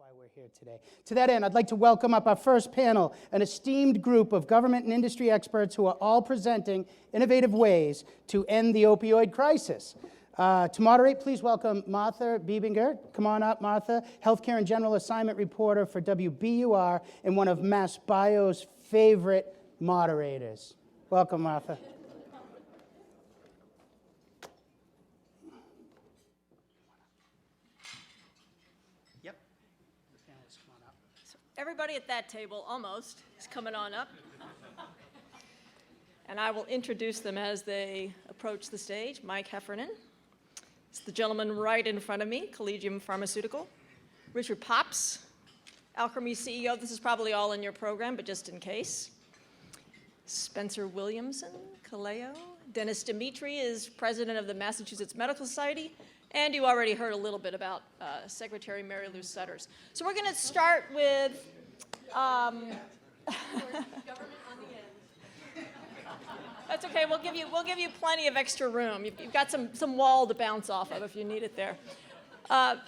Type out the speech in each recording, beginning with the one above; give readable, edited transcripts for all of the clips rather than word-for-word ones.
why we're here today. To that end, I'd like to welcome up our first panel, an esteemed group of government and industry experts who are all presenting innovative ways to end the opioid crisis. To moderate, please welcome Martha Biebinger. Come on up, Martha. Healthcare and General Assignment Reporter for WBUR and one of MassBio's favorite moderators. Welcome, Martha. Everybody at that table, almost, is coming on up. And I will introduce them as they approach the stage. Mike Heffernan. It's the gentleman right in front of me, Collegium Pharmaceutical. Richard Pops, Alchemy CEO. This is probably all in your program, but just in case. Spencer Williamson, Kaleo. Dennis Dimitri is president of the Massachusetts Medical Society. And you already heard a little bit about Secretary Mary Lou Sutters. So we're going to start with government on the end. That's okay. We'll give you plenty of extra room. You've got some wall to bounce off of if you need it there.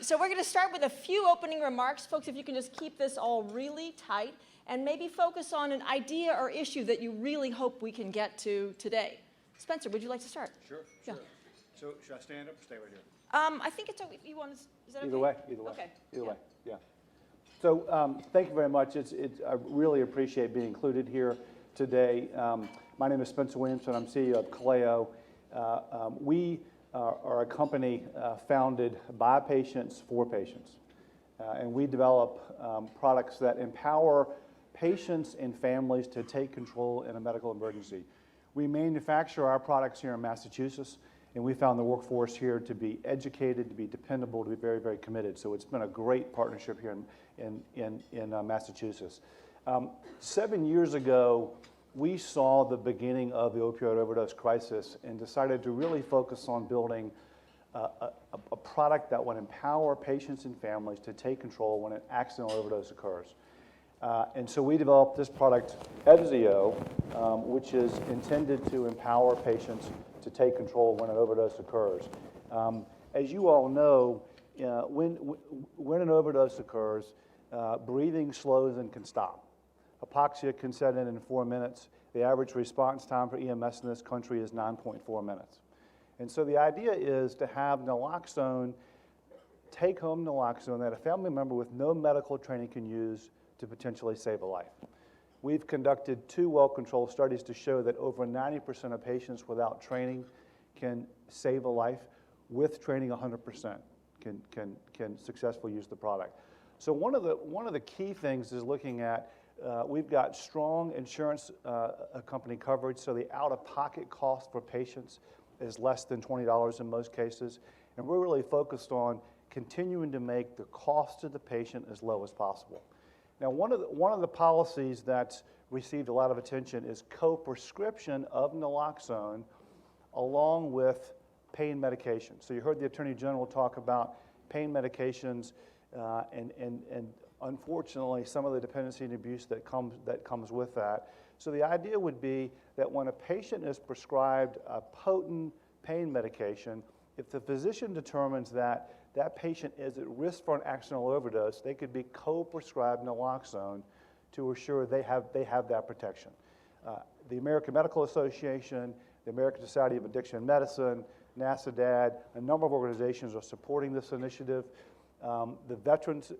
So we're going to start with a few opening remarks, folks. If you can just keep this all really tight and maybe focus on an idea or issue that you really hope we can get to today. Spencer, would you like to start? Sure. Yeah. So should I stand up or stay right here? I think it's okay. You want to? Is that okay? Either way. Okay. Either way. Yeah. So thank you very much. I really appreciate being included here today. My name is Spencer Williamson. I'm CEO of Kaleo. We are a company founded by patients for patients, and we develop products that empower patients and families to take control in a medical emergency. We manufacture our products here in Massachusetts. And we found the workforce here to be educated, to be dependable, to be very, very committed. So it's been a great partnership here in Massachusetts. 7 years ago, we saw the beginning of the opioid overdose crisis and decided to really focus on building a product that would empower patients and families to take control when an accidental overdose occurs. And so we developed this product, Evzio, which is intended to empower patients to take control when an overdose occurs. As you all know, when an overdose occurs, breathing slows and can stop. Hypoxia can set in 4 minutes. The average response time for EMS in this country is 9.4 minutes. And so the idea is to have naloxone, take-home naloxone that a family member with no medical training can use to potentially save a life. We've conducted 2 well-controlled studies to show that over 90% of patients without training can save a life. With training, 100% can successfully use the product. So one of the key things is looking at we've got strong insurance company coverage, so the out-of-pocket cost for patients is less than $20 in most cases, and we're really focused on continuing to make the cost to the patient as low as possible. Now, one of the policies that's received a lot of attention is co-prescription of naloxone along with pain medication. So you heard the Attorney General talk about pain medications and unfortunately some of the dependency and abuse that comes with that. So the idea would be that when a patient is prescribed a potent pain medication, if the physician determines that that patient is at risk for an accidental overdose, they could be co-prescribed naloxone to assure they have that protection. The American Medical Association, the American Society of Addiction Medicine, NASADAD, a number of organizations are supporting this initiative. The Veterans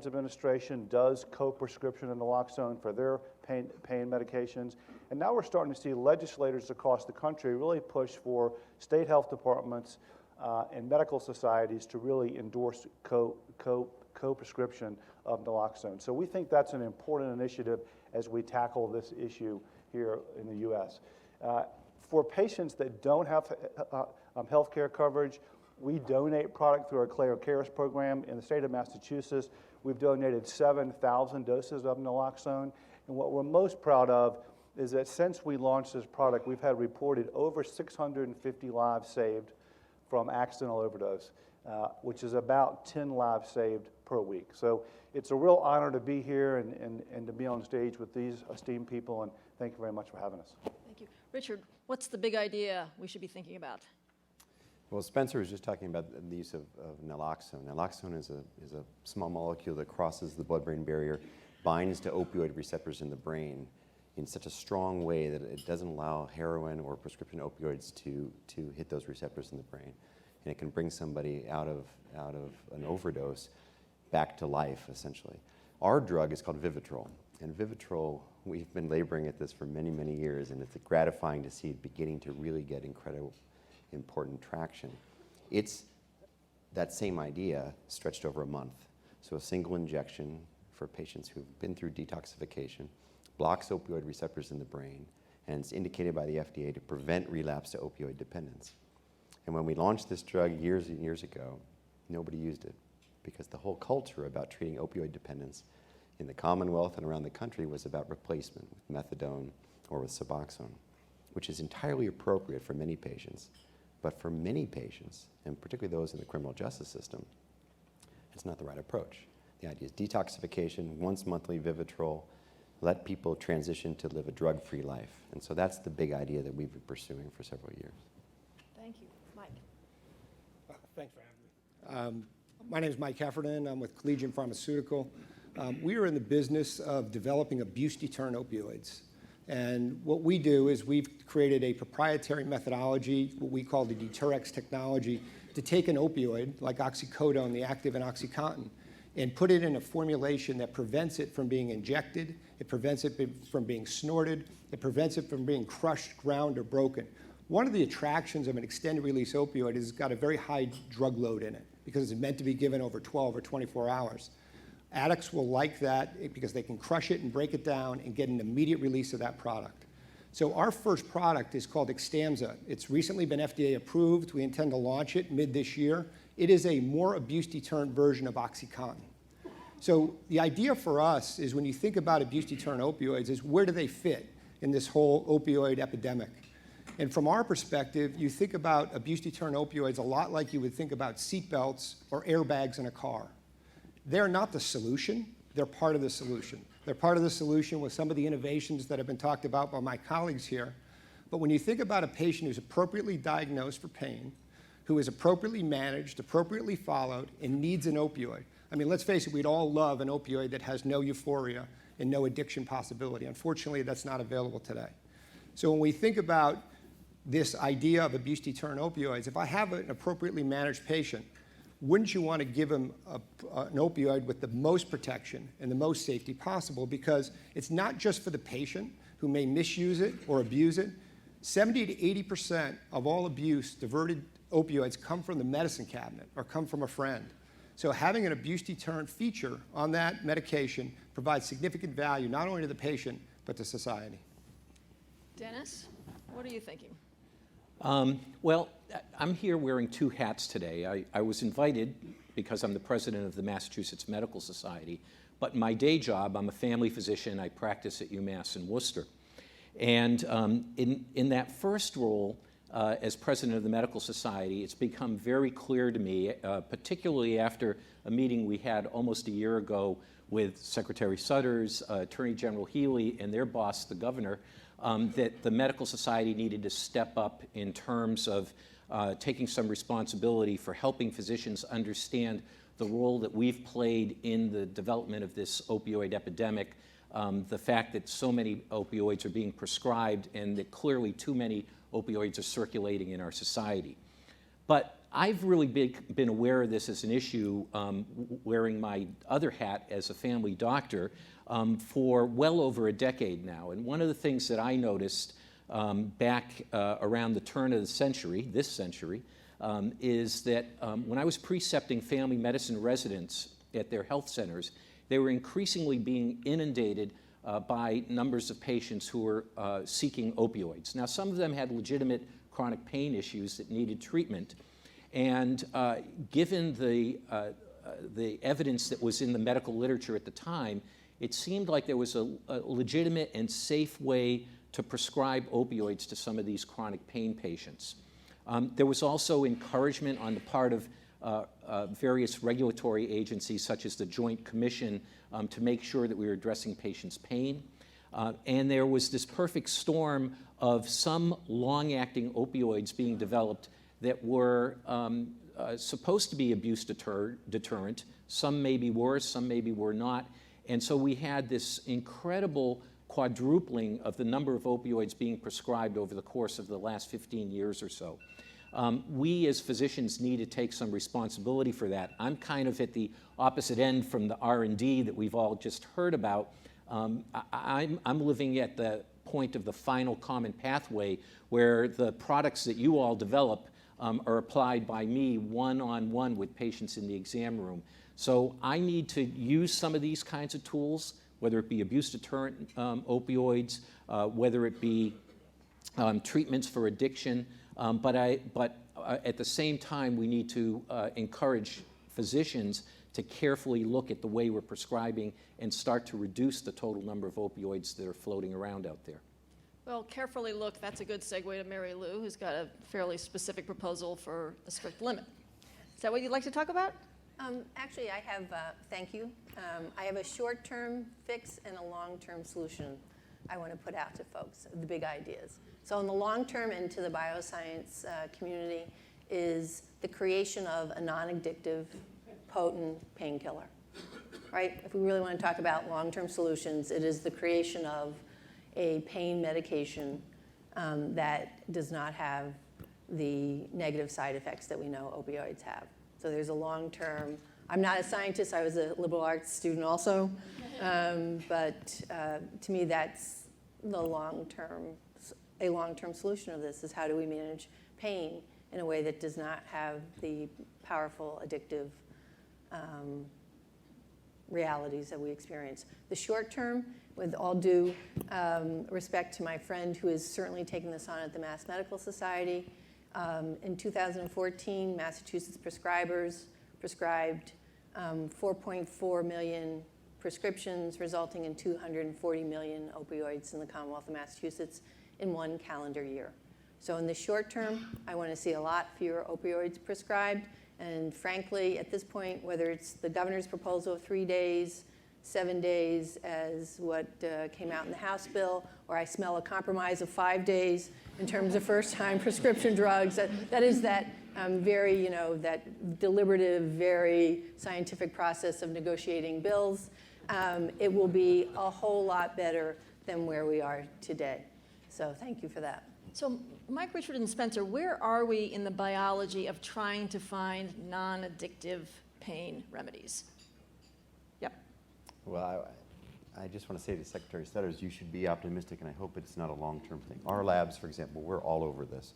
Administration does co-prescription of naloxone for their pain medications. And now we're starting to see legislators across the country really push for state health departments and medical societies to really endorse co-prescription of naloxone. So we think that's an important initiative as we tackle this issue here in the U.S. For patients that don't have health care coverage, we donate product through our Kaleo Cares program. In the state of Massachusetts, we've donated 7,000 doses of naloxone. And what we're most proud of is that since we launched this product, we've had reported over 650 lives saved from accidental overdose, which is about 10 lives saved per week. So it's a real honor to be here and to be on stage with these esteemed people, and thank you very much for having us. Thank you. Richard, what's the big idea we should be thinking about? Well, Spencer was just talking about the use of naloxone. Naloxone is a small molecule that crosses the blood-brain barrier, binds to opioid receptors in the brain in such a strong way that it doesn't allow heroin or prescription opioids to hit those receptors in the brain. And it can bring somebody out of an overdose back to life, essentially. Our drug is called Vivitrol. And Vivitrol, we've been laboring at this for many, many years, and it's gratifying to see it beginning to really get incredible, important traction. It's that same idea stretched over a month. So a single injection for patients who've been through detoxification, blocks opioid receptors in the brain, and it's indicated by the FDA to prevent relapse to opioid dependence. And when we launched this drug years and years ago, nobody used it because the whole culture about treating opioid dependence in the Commonwealth and around the country was about replacement with methadone or with Suboxone, which is entirely appropriate for many patients. But for many patients, and particularly those in the criminal justice system, it's not the right approach. The idea is detoxification, once monthly Vivitrol, let people transition to live a drug-free life. And so that's the big idea that we've been pursuing for several years. Thank you. Mike. Thanks for having me. My name is Mike Heffernan. I'm with Collegium Pharmaceutical. We are in the business of developing abuse-deterrent opioids. And what we do is we've created a proprietary methodology, what we call the Deterrx technology, to take an opioid like oxycodone, the active in OxyContin, and put it in a formulation that prevents it from being injected, it prevents it from being snorted, it prevents it from being crushed, ground, or broken. One of the attractions of an extended release opioid is it's got a very high drug load in it because it's meant to be given over 12 or 24 hours. Addicts will like that because they can crush it and break it down and get an immediate release of that product. So our first product is called Xtampza. It's recently been FDA approved. We intend to launch it mid this year. It is a more abuse-deterrent version of OxyContin. So the idea for us is when you think about abuse-deterrent opioids is where do they fit in this whole opioid epidemic? And from our perspective, you think about abuse-deterrent opioids a lot like you would think about seatbelts or airbags in a car. They're not the solution, they're part of the solution. They're part of the solution with some of the innovations that have been talked about by my colleagues here. But when you think about a patient who's appropriately diagnosed for pain, who is appropriately managed, appropriately followed, and needs an opioid. I mean, let's face it, we'd all love an opioid that has no euphoria and no addiction possibility. Unfortunately, that's not available today. So when we think about this idea of abuse-deterrent opioids, if I have an appropriately managed patient, wouldn't you want to give them an opioid with the most protection and the most safety possible? Because it's not just for the patient who may misuse it or abuse it. 70 to 80% of all abuse, diverted opioids come from the medicine cabinet or come from a friend. So having an abuse-deterrent feature on that medication provides significant value not only to the patient, but to society. Dennis, what are you thinking? Well, I'm here wearing two hats today. I was invited because I'm the president of the Massachusetts Medical Society, but my day job, I'm a family physician. I practice at UMass in Worcester. And in that first role, as president of the Medical Society, it's become very clear to me, particularly after a meeting we had almost a year ago with Secretary Sutters, Attorney General Healy, and their boss, the governor, that the Medical Society needed to step up in terms of taking some responsibility for helping physicians understand the role that we've played in the development of this opioid epidemic, the fact that so many opioids are being prescribed and that clearly too many opioids are circulating in our society. But I've really been aware of this as an issue, wearing my other hat as a family doctor, for well over a decade now. And one of the things that I noticed back around the turn of the century, this century, is that when I was precepting family medicine residents at their health centers, they were increasingly being inundated by numbers of patients who were seeking opioids. Now, some of them had legitimate chronic pain issues that needed treatment. And given the evidence that was in the medical literature at the time, it seemed like there was a legitimate and safe way to prescribe opioids to some of these chronic pain patients. There was also encouragement on the part of various regulatory agencies, such as the Joint Commission, to make sure that we were addressing patients' pain. And there was this perfect storm of some long-acting opioids being developed that were supposed to be abuse deterrent. Some maybe were, some maybe were not. And so we had this incredible quadrupling of the number of opioids being prescribed over the course of the last 15 years or so. We as physicians need to take some responsibility for that. I'm kind of at the opposite end from the R&D that we've all just heard about. I'm living at the point of the final common pathway where the products that you all develop are applied by me one-on-one with patients in the exam room. So I need to use some of these kinds of tools, whether it be abuse deterrent opioids, whether it be treatments for addiction, but at the same time, we need to encourage physicians to carefully look at the way we're prescribing and start to reduce the total number of opioids that are floating around out there. Well, carefully look, that's a good segue to Mary Lou, who's got a fairly specific proposal for a strict limit. Is that what you'd like to talk about? Actually, I have, thank you. I have a short-term fix and a long-term solution I want to put out to folks, the big ideas. So in the long term and to the bioscience community is the creation of a non-addictive, potent painkiller, right? If we really want to talk about long-term solutions, it is the creation of a pain medication that does not have the negative side effects that we know opioids have. So there's a long-term, I'm not a scientist, I was a liberal arts student also, but to me that's the a long-term solution of this is how do we manage pain in a way that does not have the powerful addictive realities that we experience. The short term, with all due respect to my friend who is certainly taking this on at the Mass Medical Society, in 2014, Massachusetts prescribers prescribed 4.4 million prescriptions, resulting in 240 million opioids in the Commonwealth of Massachusetts in one calendar year. So in the short term, I want to see a lot fewer opioids prescribed. And frankly, at this point, whether it's the governor's proposal of 3 days, 7 days as what came out in the House bill, or I smell a compromise of 5 days in terms of first-time prescription drugs. That is that very, that deliberative, very scientific process of negotiating bills. It will be a whole lot better than where we are today. So thank you for that. So Mike, Richard, and Spencer, where are we in the biology of trying to find non-addictive pain remedies? Yep. Well, I just want to say to Secretary Sutters, you should be optimistic, and I hope it's not a long-term thing. Our labs, for example, we're all over this.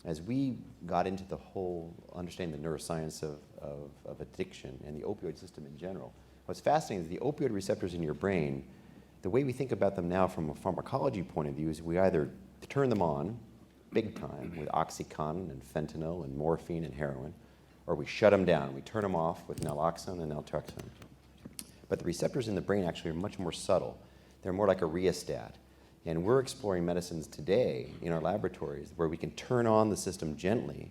As we got into the whole understanding the neuroscience of addiction and the opioid system in general, what's fascinating is the opioid receptors in your brain, the way we think about them now from a pharmacology point of view is we either turn them on big time with OxyContin and fentanyl and morphine and heroin, or we shut them down. We turn them off with naloxone and naltrexone. But the receptors in the brain actually are much more subtle. They're more like a rheostat. And we're exploring medicines today in our laboratories where we can turn on the system gently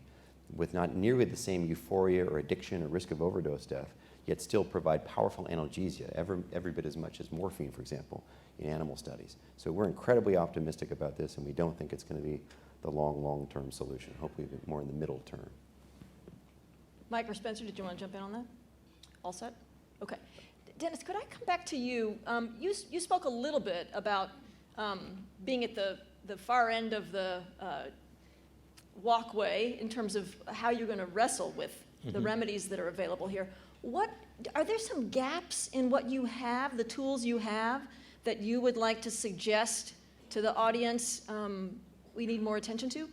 with not nearly the same euphoria or addiction or risk of overdose death, yet still provide powerful analgesia, every bit as much as morphine, for example, in animal studies. So we're incredibly optimistic about this, and we don't think it's going to be the long-term solution, hopefully more in the middle term. Mike or Spencer, did you want to jump in on that? All set? Okay. Dennis, could I come back to you? You spoke a little bit about being at the far end of the walkway in terms of how you're going to wrestle with the remedies that are available here. Are there some gaps in what you have, the tools you have, that you would like to suggest to the audience we need more attention to?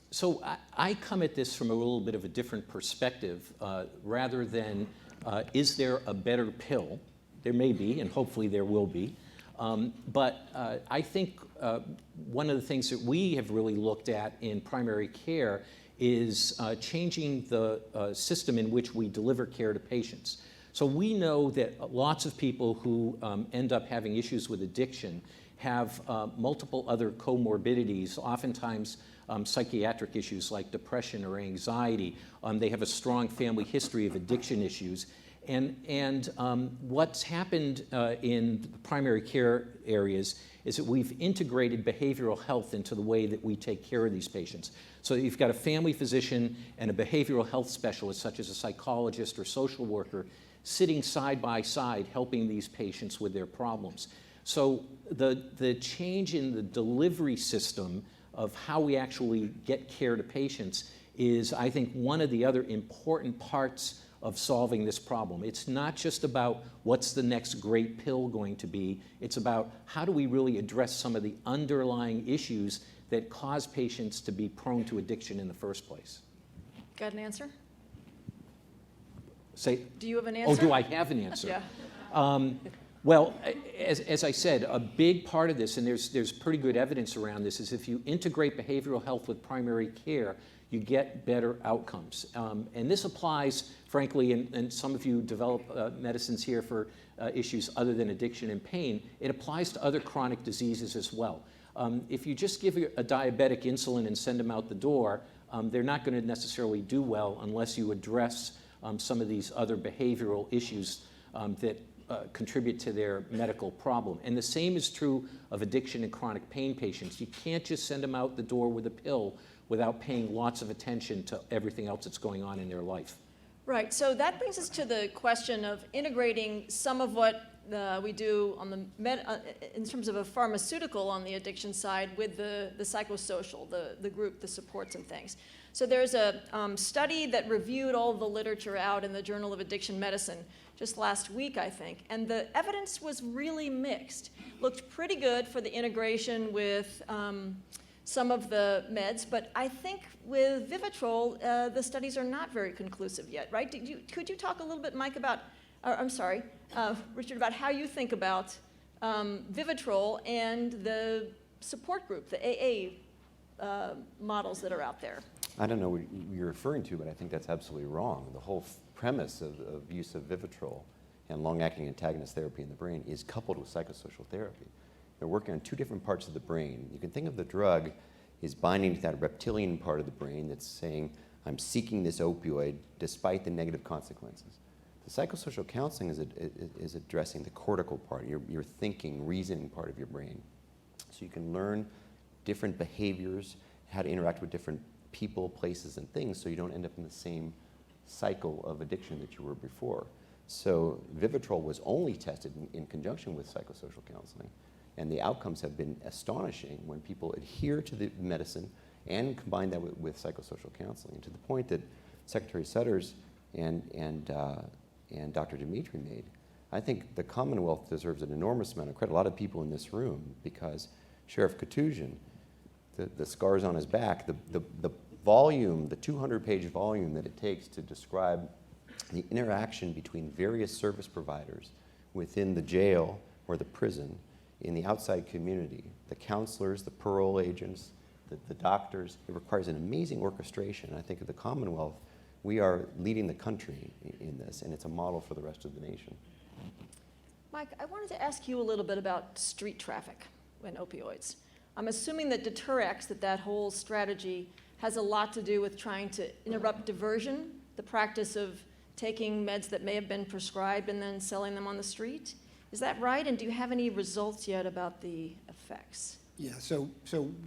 So I come at this from a little bit of a different perspective, rather than is there a better pill? There may be, and hopefully there will be. But I think one of the things that we have really looked at in primary care is changing the system in which we deliver care to patients. So we know that lots of people who end up having issues with addiction have multiple other comorbidities, oftentimes psychiatric issues like depression or anxiety. They have a strong family history of addiction issues. What's happened in the primary care areas is that we've integrated behavioral health into the way that we take care of these patients. So you've got a family physician and a behavioral health specialist, such as a psychologist or social worker, sitting side by side helping these patients with their problems. So the change in the delivery system of how we actually get care to patients is, I think, one of the other important parts of solving this problem. It's not just about what's the next great pill going to be, it's about how do we really address some of the underlying issues that cause patients to be prone to addiction in the first place. Got an answer? Do you have an answer? Oh, do I have an answer? Yeah. Well, as I said, a big part of this, and there's pretty good evidence around this, is if you integrate behavioral health with primary care, you get better outcomes. And this applies, frankly, and some of you develop medicines here for issues other than addiction and pain. It applies to other chronic diseases as well. If you just give a diabetic insulin and send them out the door, they're not going to necessarily do well unless you address some of these other behavioral issues that contribute to their medical problem. And the same is true of addiction and chronic pain patients. You can't just send them out the door with a pill without paying lots of attention to everything else that's going on in their life. Right, so that brings us to the question of integrating some of what we do on the in terms of a pharmaceutical on the addiction side with the psychosocial, the group, the supports and things. So there's a study that reviewed all the literature out in the Journal of Addiction Medicine just last week, I think, and the evidence was really mixed. Looked pretty good for the integration with some of the meds, but I think with Vivitrol, the studies are not very conclusive yet, right? Could you talk a little bit, Mike, about, Richard, about how you think about Vivitrol and the support group, the AA models that are out there? I don't know what you're referring to, but I think that's absolutely wrong. The whole premise of use of Vivitrol and long-acting antagonist therapy in the brain is coupled with psychosocial therapy. They're working on two different parts of the brain. You can think of the drug as binding to that reptilian part of the brain that's saying, I'm seeking this opioid despite the negative consequences. The psychosocial counseling is addressing the cortical part, your thinking, reasoning part of your brain. So you can learn different behaviors, how to interact with different people, places, and things so you don't end up in the same cycle of addiction that you were before. So Vivitrol was only tested in conjunction with psychosocial counseling. And the outcomes have been astonishing when people adhere to the medicine and combine that with psychosocial counseling, to the point that Secretary Sutters and Dr. Dimitri made. I think the Commonwealth deserves an enormous amount of credit, a lot of people in this room, because Sheriff Katusian, the scars on his back, the volume, the 200-page volume that it takes to describe the interaction between various service providers within the jail or the prison, in the outside community, the counselors, the parole agents, the doctors. It requires an amazing orchestration. I think of the Commonwealth, we are leading the country in this, and it's a model for the rest of the nation. Mike, I wanted to ask you a little bit about street traffic and opioids. I'm assuming that Deterrx, that whole strategy has a lot to do with trying to interrupt diversion, the practice of taking meds that may have been prescribed and then selling them on the street. Is that right? And do you have any results yet about the effects? Yeah, so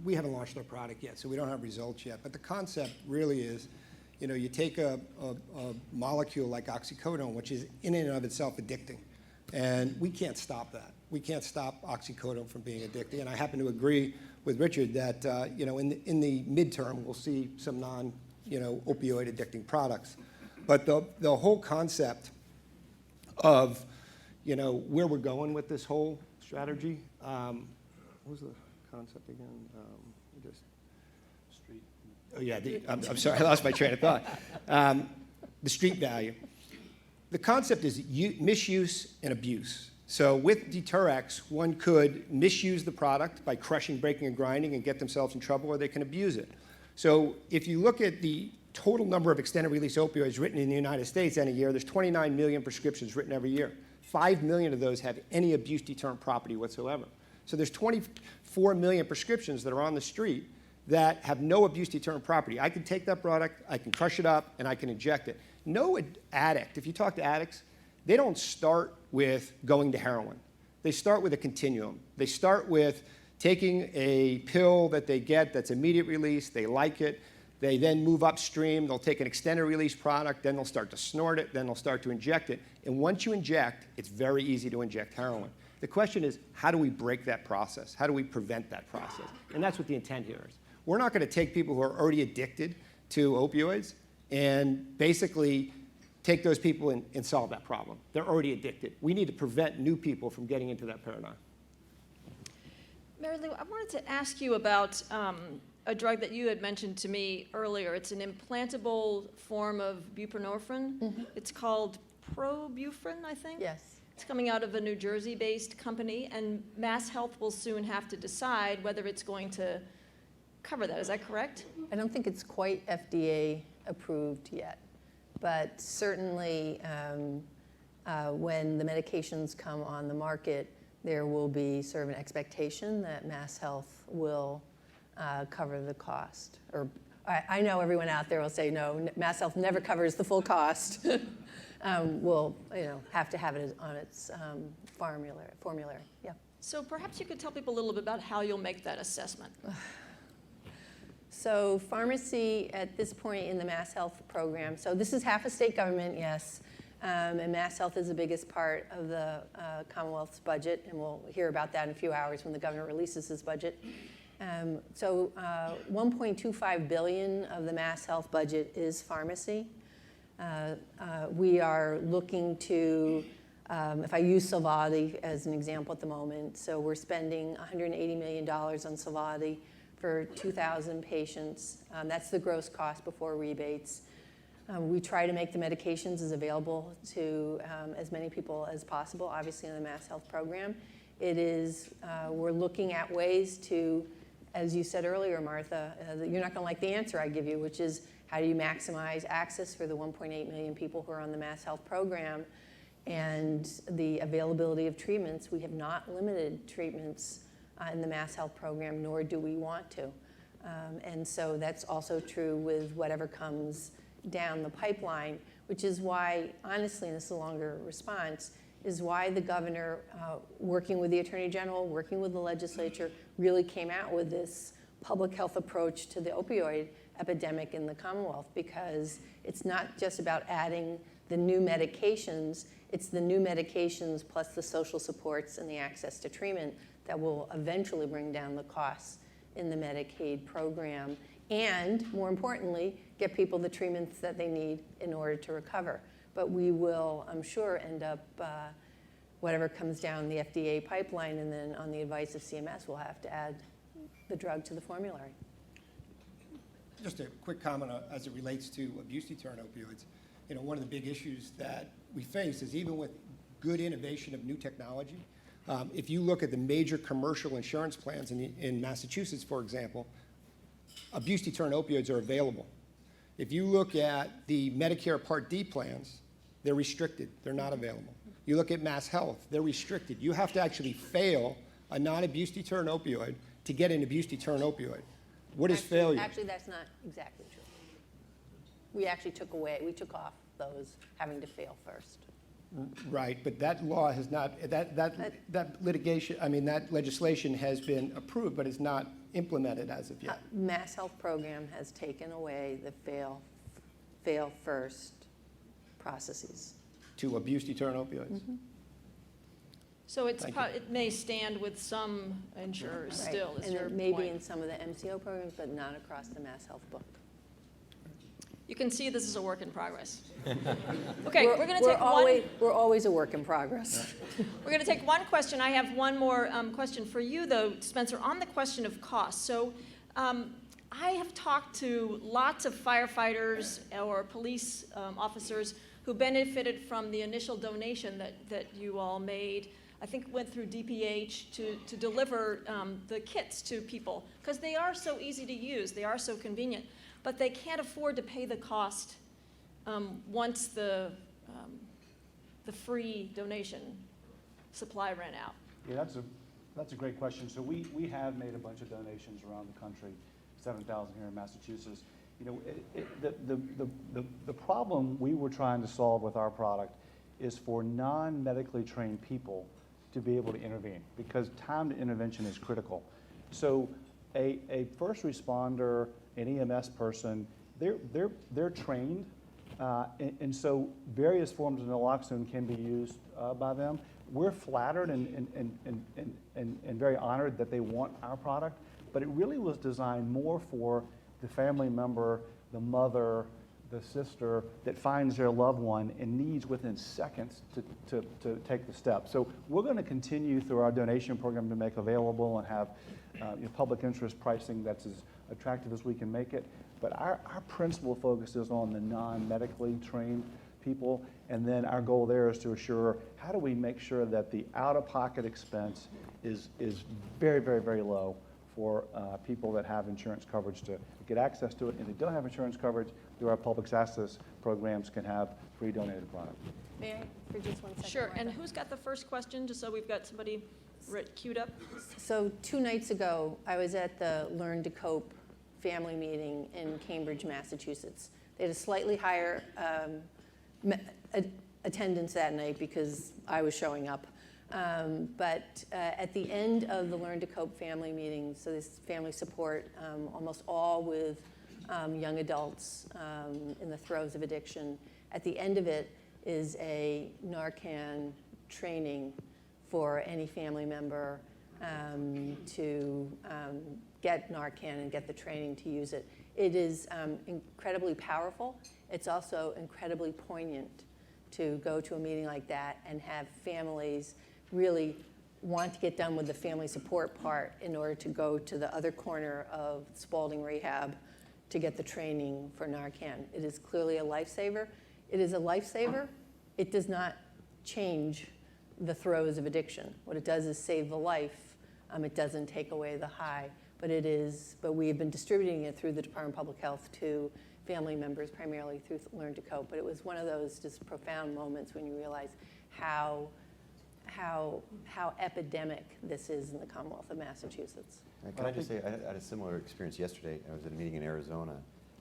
we haven't launched our product yet, so we don't have results yet. But the concept really is, you take a molecule like oxycodone, which is in and of itself addicting, and we can't stop that. We can't stop oxycodone from being addicting. And I happen to agree with Richard that in the midterm we'll see some non-opioid addicting products. But the whole concept of where we're going with this whole strategy. What was the concept again? Street. Oh yeah, I'm sorry, I lost my train of thought. The street value. The concept is misuse and abuse. So with Deterrx, one could misuse the product by crushing, breaking, and grinding and get themselves in trouble, or they can abuse it. So if you look at the total number of extended-release opioids written in the United States in a year, there's 29 million prescriptions written every year. 5 million of those have any abuse-deterrent property whatsoever. So there's 24 million prescriptions that are on the street that have no abuse-deterrent property. I can take that product, I can crush it up, and I can inject it. No addict, if you talk to addicts, they don't start with going to heroin. They start with a continuum. They start with taking a pill that they get that's immediate release, they like it, they then move upstream, they'll take an extended release product, then they'll start to snort it, then they'll start to inject it. And once you inject, it's very easy to inject heroin. The question is, how do we break that process? How do we prevent that process? And that's what the intent here is. We're not going to take people who are already addicted to opioids and basically take those people and solve that problem. They're already addicted. We need to prevent new people from getting into that paradigm. Mary Lou, I wanted to ask you about a drug that you had mentioned to me earlier. It's an implantable form of buprenorphine. Mm-hmm. It's called Probufrin, I think? Yes. It's coming out of a New Jersey-based company, and Mass Health will soon have to decide whether it's going to cover that. Is that correct? I don't think it's quite FDA approved yet, but certainly when the medications come on the market, there will be sort of an expectation that Mass Health will cover the cost. Or I know everyone out there will say, no, Mass Health never covers the full cost. We'll have to have it on its formulary. Yeah. So perhaps you could tell people a little bit about how you'll make that assessment. So pharmacy at this point in the Mass Health program, so this is half a state government, yes, and Mass Health is the biggest part of the Commonwealth's budget, and we'll hear about that in a few hours when the governor releases his budget. So $1.25 billion of the Mass Health budget is pharmacy. We are looking to, if I use Sovaldi as an example at the moment, so we're spending $180 million on Sovaldi for 2,000 patients. That's the gross cost before rebates. We try to make the medications as available to as many people as possible, obviously in the Mass Health program. It is, we're looking at ways to, as you said earlier, Martha, you're not going to like the answer I give you, which is how do you maximize access for the 1.8 million people who are on the Mass Health program and the availability of treatments. We have not limited treatments in the Mass Health program, nor do we want to. And so that's also true with whatever comes down the pipeline, which is why, honestly, and this is a longer response, is why the governor, working with the Attorney General, working with the legislature, really came out with this public health approach to the opioid epidemic in the Commonwealth, because it's not just about adding the new medications, it's the new medications plus the social supports and the access to treatment that will eventually bring down the costs in the Medicaid program and, more importantly, get people the treatments that they need in order to recover. But we will, I'm sure, end up, whatever comes down the FDA pipeline, and then on the advice of CMS, we'll have to add the drug to the formulary. Just a quick comment as it relates to abuse-deterrent opioids. One of the big issues that we face is even with good innovation of new technology, if you look at the major commercial insurance plans in Massachusetts, for example, abuse-deterrent opioids are available. If you look at the Medicare Part D plans, they're restricted. They're not available. You look at Mass Health, they're restricted. You have to actually fail a non-abuse-deterrent opioid to get an abuse-deterrent opioid. What is failure? Actually, that's not exactly true. We actually took off those having to fail first. Right, but that law has not, that litigation, that legislation has been approved, but is not implemented as of yet. Mass Health program has taken away the fail first processes. To abuse-deterrent opioids. Mm-hmm. So it may stand with some insurers Right. still, is your And maybe point. in some of the MCO programs, but not across the Mass Health book. You can see this is a work in progress. Okay, we're going to take We're always a work in progress. We're going to take one question. I have one more question for you, though, Spencer, on the question of cost. So I have talked to lots of firefighters or police officers who benefited from the initial donation that you all made. I think went through DPH to deliver the kits to people, because they are so easy to use. They are so convenient. But they can't afford to pay the cost once the free donation supply ran out. Yeah, that's a great question. So we have made a bunch of donations around the country, 7,000 here in Massachusetts. The problem we were trying to solve with our product is for non-medically trained people to be able to intervene, because time to intervention is critical. So a first responder, an EMS person, they're trained, and so various forms of naloxone can be used by them. We're flattered and very honored that they want our product, but it really was designed more for the family member, the mother, the sister that finds their loved one and needs within seconds to take the step. So we're going to continue through our donation program to make available and have public interest pricing that's as attractive as we can make it. But our principal focus is on the non-medically trained people, and then our goal there is to assure how do we make sure that the out-of-pocket expense is very, very, very low for people that have insurance coverage to get access to it, and if they don't have insurance coverage, through our public access programs can have free donated product. May I, for just 1 second? Sure, Martha? and who's got the first question, just so we've got somebody queued up? So 2 nights ago, I was at the Learn to Cope family meeting in Cambridge, Massachusetts. They had a slightly higher attendance that night because I was showing up. But at the end of the Learn to Cope family meeting, so this family support, almost all with young adults in the throes of addiction, at the end of it is a Narcan training for any family member to get Narcan and get the training to use it. It is incredibly powerful. It's also incredibly poignant to go to a meeting like that and have families really want to get done with the family support part in order to go to the other corner of Spalding Rehab to get the training for Narcan. It is clearly a lifesaver. It is a lifesaver. It does not change the throes of addiction. What it does is save the life. It doesn't take away the high, but we have been distributing it through the Department of Public Health to family members, primarily through Learn to Cope. But it was one of those just profound moments when you realize how epidemic this is in the Commonwealth of Massachusetts. Can I just say, I had a similar experience yesterday. I was at a meeting in Arizona,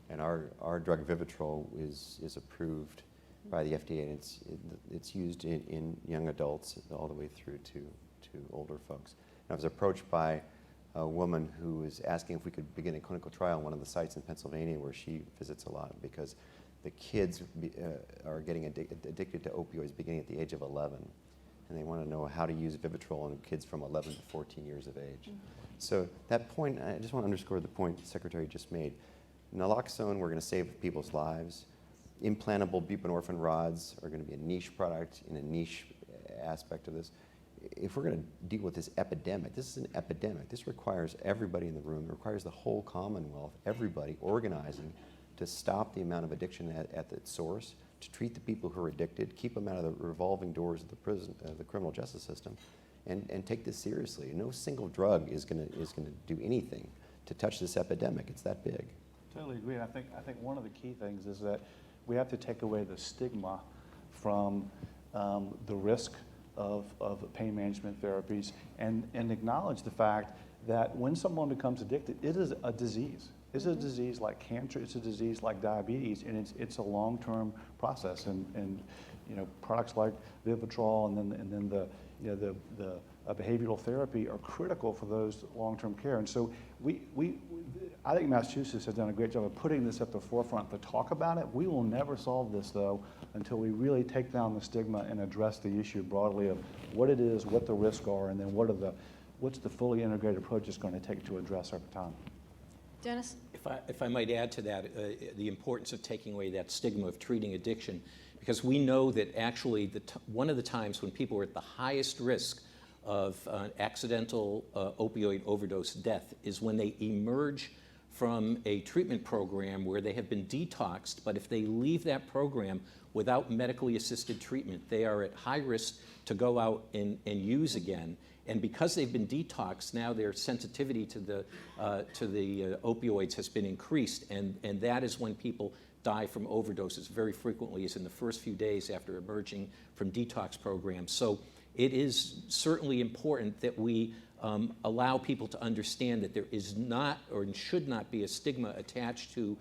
and our drug Vivitrol is approved by the FDA, and it's used in young adults all the way through to older folks. And I was approached by a woman who was asking if we could begin a clinical trial on one of the sites in Pennsylvania where she visits a lot, because the kids are getting addicted to opioids beginning at the age of 11. And they want to know how to use Vivitrol on kids from 11 to 14 years of age. Mm-hmm. So that point, I just want to underscore the point the Secretary just made. Naloxone, we're going to save people's lives. Implantable buprenorphine rods are going to be a niche product in a niche aspect of this. If we're going to deal with this epidemic, this is an epidemic. This requires everybody in the room. It requires the whole Commonwealth, everybody organizing to stop the amount of addiction at the source, to treat the people who are addicted, keep them out of the revolving doors of the prison, the criminal justice system, and take this seriously. No single drug is going to do anything to touch this epidemic. It's that big. Totally agree. And I think one of the key things is that we have to take away the stigma from the risk of pain management therapies and acknowledge the fact that when someone becomes addicted, it is a disease. It's a disease like cancer. It's a disease like diabetes, and it's a long-term process. And products like Vivitrol and then the behavioral therapy are critical for those long-term care. And so I think Massachusetts has done a great job of putting this at the forefront to talk about it. We will never solve this, though, until we really take down the stigma and address the issue broadly of what it is, what the risks are, and then what's the fully integrated approach it's going to take to address over time. Dennis? If I might add to that, the importance of taking away that stigma of treating addiction, because we know that actually one of the times when people are at the highest risk of accidental opioid overdose death is when they emerge from a treatment program where they have been detoxed, but if they leave that program without medically assisted treatment, they are at high risk to go out and use again. And because they've been detoxed, now their sensitivity to the opioids has been increased, and that is when people die from overdoses very frequently, is in the first few days after emerging from detox programs. So it is certainly important that we allow people to understand that there is not or should not be a stigma attached to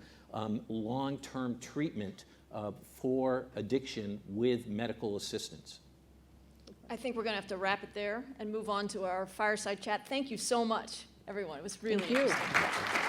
long-term treatment for addiction with medical assistance. I think we're going to have to wrap it there and move on to our fireside chat. Thank you so much, everyone. It was really Thank you. interesting.